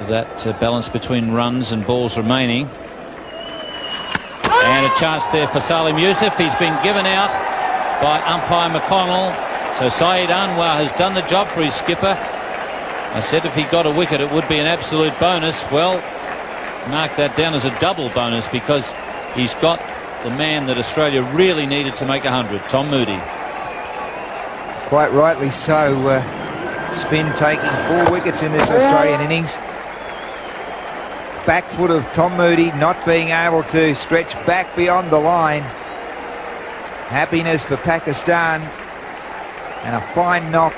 that balance between runs and balls remaining. And a chance there for Salim Youssef. He's been given out by umpire McConnell. So Saeed Anwar has done the job for his skipper. I said if he got a wicket it would be an absolute bonus. Well, mark that down as a double bonus, because he's got the man that Australia really needed to make 100, Tom Moody. Quite rightly so. Spin taking 4 wickets in this Australian innings. Back foot of Tom Moody not being able to stretch back beyond the line. Happiness for Pakistan, and a fine knock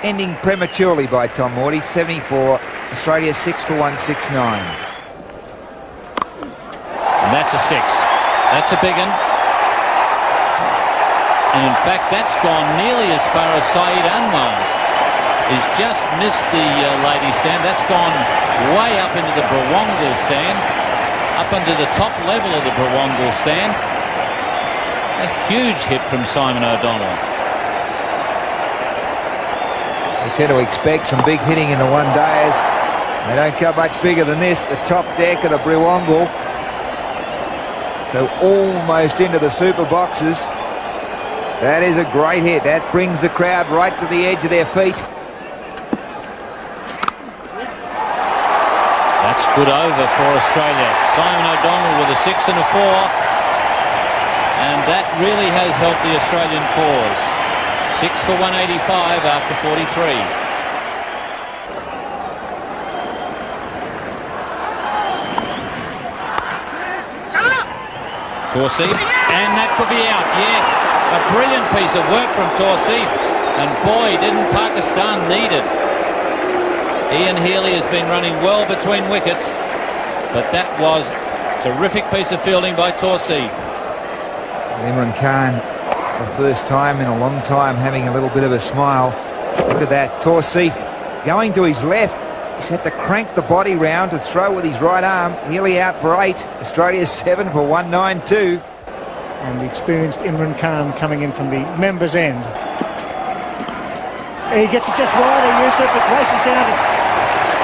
ending prematurely by Tom Moody. 74, Australia 6 for 169. And that's a 6. That's a big one. And in fact that's gone nearly as far as Saeed Anwar's. He's just missed the ladies stand. That's gone way up into the Brawangal stand, up into the top level of the Brawangal stand. A huge hit from Simon O'Donnell. We tend to expect some big hitting in the one days. They don't come much bigger than this. The top deck of the Brawangal. So almost into the super boxes. That is a great hit. That brings the crowd right to the edge of their feet. That's good over for Australia. Simon O'Donnell with a 6 and a 4. And that really has helped the Australian cause. 6 for 185 after 43. Torsey, and that could be out. Yes, a brilliant piece of work from Torsey. And boy, didn't Pakistan need it. Ian Healy has been running well between wickets, but that was a terrific piece of fielding by Torsey. Imran Khan, for the first time in a long time, having a little bit of a smile. Look at that, Torsey going to his left. He's had to crank the body round to throw with his right arm. Healy out for 8. Australia 7 for 192. And the experienced Imran Khan coming in from the members' end. He gets it just wide of Youssef, but races down to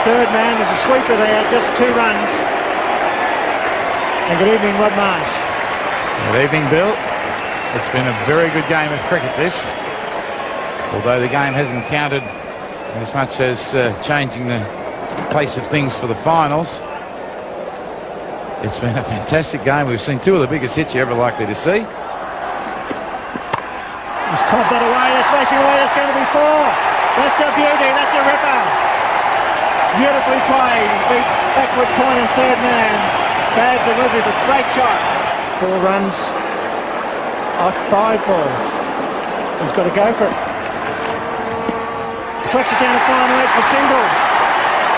third man. There's a sweeper there, just 2 runs. And good evening, Rod Marsh. Good evening, Bill. It's been a very good game of cricket, this. Although the game hasn't counted as much as changing the face of things for the finals. It's been a fantastic game. We've seen 2 of the biggest hits you're ever likely to see. He's caught that away. That's racing away. That's going to be 4. That's a beauty. That's a ripper. Beautifully played. He's beat backward point and third man. Bad delivery, but great shot. 4 runs off 5 balls. He's got to go for it. Flex it down to final 8 for single.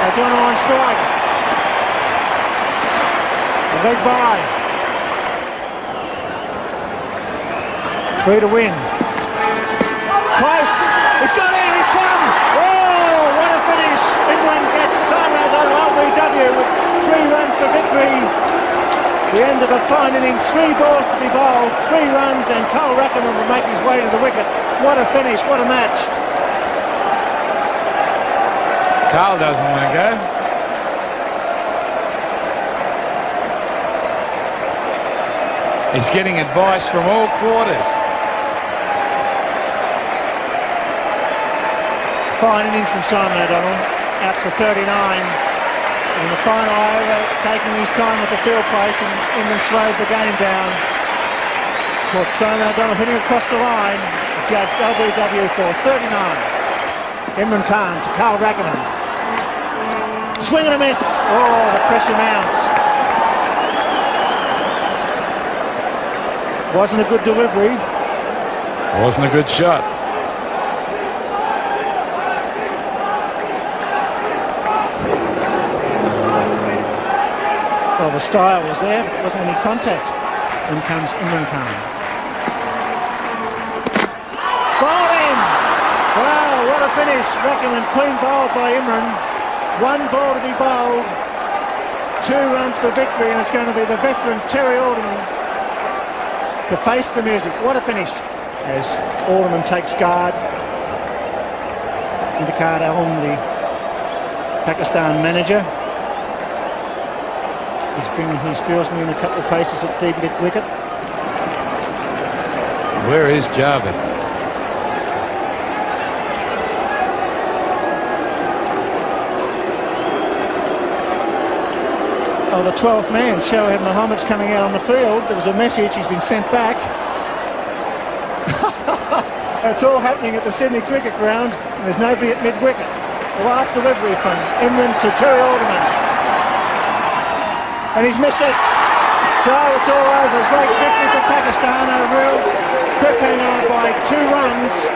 O'Donnell on strike. A big bye. 3 to win. Close. He's got in. He's come. Oh, what a finish. England gets Simon O'Donnell LBW with 3 runs for victory. The end of a fine innings. 3 balls to be bowled. 3 runs, and Carl Rackham will make his way to the wicket. What a finish. What a match. Carl doesn't want to go. He's getting advice from all quarters. Fine innings from Simon O'Donnell, out for 39. In the final over, taking his time with the field place, and England slowed the game down. Caught Simon O'Donnell hitting across the line, judged LBW for 39. Imran Khan to Carl Rackham. Swing and a miss. Oh, the pressure mounts. Wasn't a good delivery. Wasn't a good shot. Well, the style was there, but wasn't any contact. In comes Imran Khan. Bowled in! Wow, what a finish. Rackham clean bowled by Imran. 1 ball to be bowled. 2 runs for victory, and it's going to be the veteran Terry Alderman to face the music. What a finish. As Alderman takes guard. Indicada on the Pakistan manager. He's bringing his fieldsman in a couple of paces at deep mid-wicket. Where is Javed? Oh, the 12th man, Shoaib Mohammed's coming out on the field. There was a message, he's been sent back. That's all happening at the Sydney Cricket Ground. There's nobody at mid-wicket. The last delivery from Imran to Terry Alderman. And he's missed it. So it's all over. Great victory for Pakistan. A real quick hangover by 2 runs.